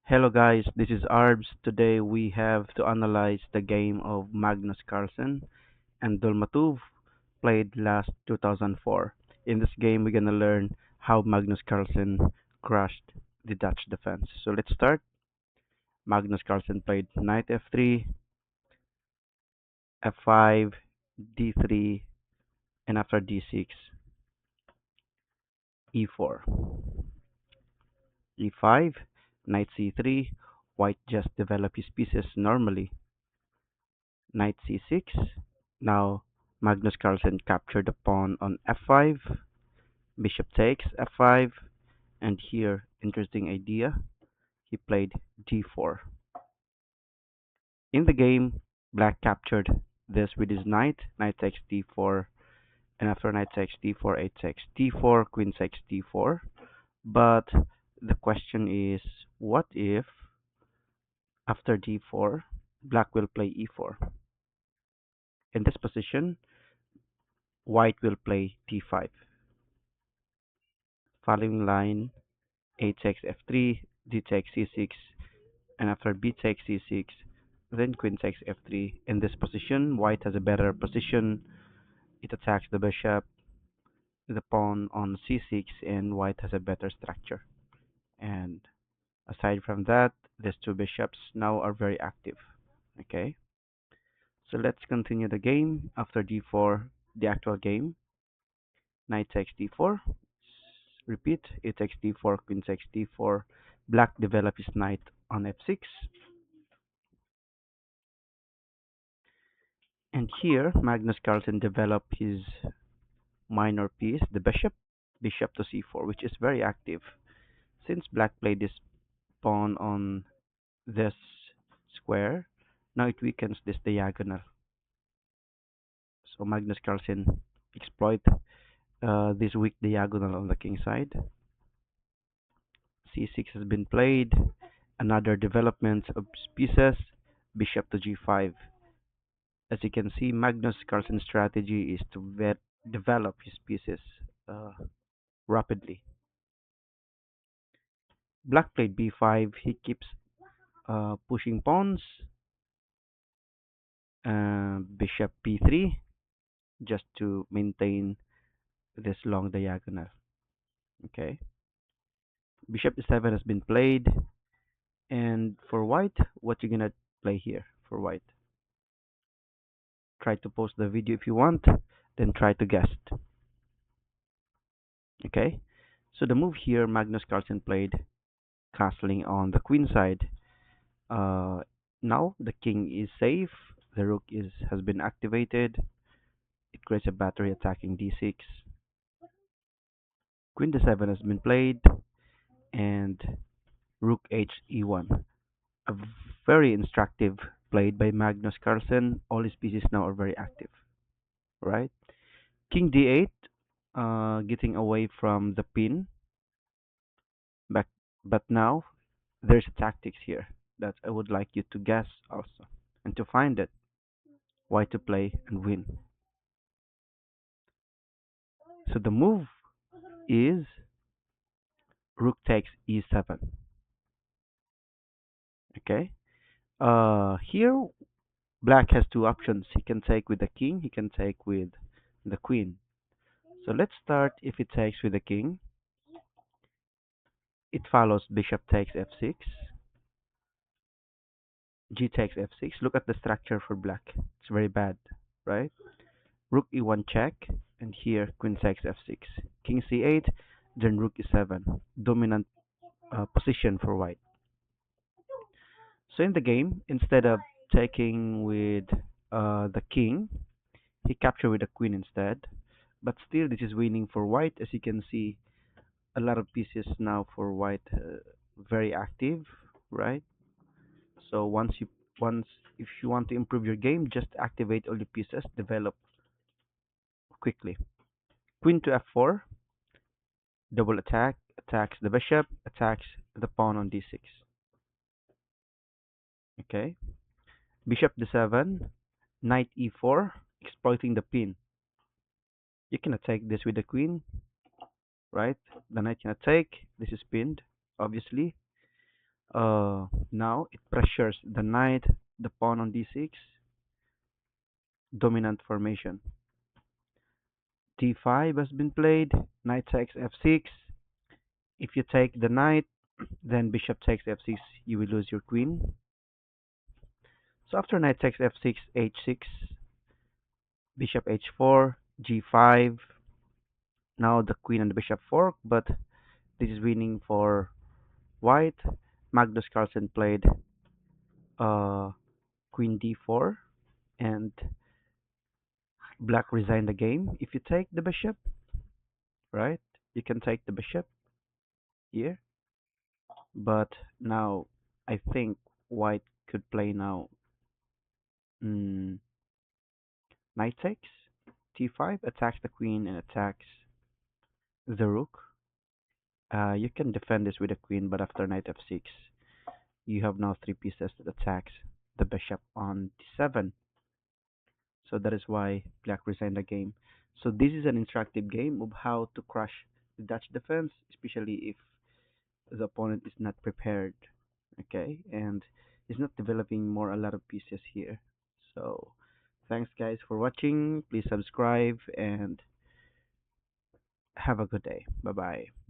Hello guys, this is Arbs. Today we have to analyze the game of Magnus Carlsen and Dolmatov played last 2004. In this game we're gonna learn how Magnus Carlsen crushed the Dutch defense. So let's start. Magnus Carlsen played knight f3, f5, d3, and after d6, e4, e5, knight c3. White just developed his pieces normally. Knight c6. Now Magnus Carlsen captured the pawn on f5, bishop takes f5, and here, interesting idea, he played d4. In the game, black captured this with his knight, knight takes d4, and after knight takes d4, a takes d4, queen takes d4. But the question is, what if after d4, black will play e4? In this position, white will play d5. Following line, a takes f3, d takes c6, and after b takes c6, then queen takes f3. In this position, white has a better position. It attacks the bishop, the pawn on c6, and white has a better structure. And aside from that, these two bishops now are very active. Okay, so let's continue the game. After d4, the actual game, knight takes d4. Repeat, it takes d4, queen takes d4. Black develops his knight on f6. And here, Magnus Carlsen developed his minor piece, the bishop to c4, which is very active. Since black played this pawn on this square, now it weakens this diagonal. So Magnus Carlsen exploit this weak diagonal on the king side. c6 has been played. Another development of pieces, bishop to g5. As you can see, Magnus Carlsen's strategy is to develop his pieces uh, rapidly. Black played b5. He keeps pushing pawns. Bishop b3 just to maintain this long diagonal. Okay. Bishop e7 has been played. And for white, what you're gonna play here for white? Try to post the video if you want, then try to guess. Okay. So the move here, Magnus Carlsen played castling on the queen side. Uh, Now the king is safe. The rook is has been activated. It creates a battery attacking d6. Queen d7 has been played, and rook h e1. A very instructive played by Magnus Carlsen. All his pieces now are very active, right? King d8, getting away from the pin. But but now there's a tactics here that I would like you to guess also, and to find it, why to play and win. So the move is rook takes e7. Okay. Here black has two options. He can take with the king. He can take with the queen. So let's start. If it takes with the king, it follows bishop takes f6, g takes f6. Look at the structure for black. It's very bad, right? Rook e1 check, and here queen takes f6. King c8, then rook e7. Dominant position for white. So in the game, instead of taking with the king, he captured with the queen instead. But still, this is winning for white. As you can see, a lot of pieces now for white, very active, right? So once if you want to improve your game, just activate all the pieces, develop quickly. Queen to f4, double attack, attacks the bishop, attacks the pawn on d6. Okay. Bishop d7, knight e4, exploiting the pin. You cannot take this with the queen, right? The knight cannot take. This is pinned, obviously. Now it pressures the knight, the pawn on d6, dominant formation. d5 has been played, knight takes f6. If you take the knight, then bishop takes f6, you will lose your queen. So after knight takes f6, h6, bishop h4, g5. Now the queen and the bishop fork, but this is winning for white. Magnus Carlsen played uh, queen d4, and black resigned the game. If you take the bishop, right, you can take the bishop here, but now I think white could play now mm, knight takes, t5, attacks the queen and attacks the rook. You can defend this with a queen, but after knight f6, you have now three pieces that attacks the bishop on d7. So that is why black resigned the game. So this is an instructive game of how to crush the Dutch defense, especially if the opponent is not prepared, okay, and is not developing more a lot of pieces here. So thanks guys for watching. Please subscribe and have a good day. Bye bye.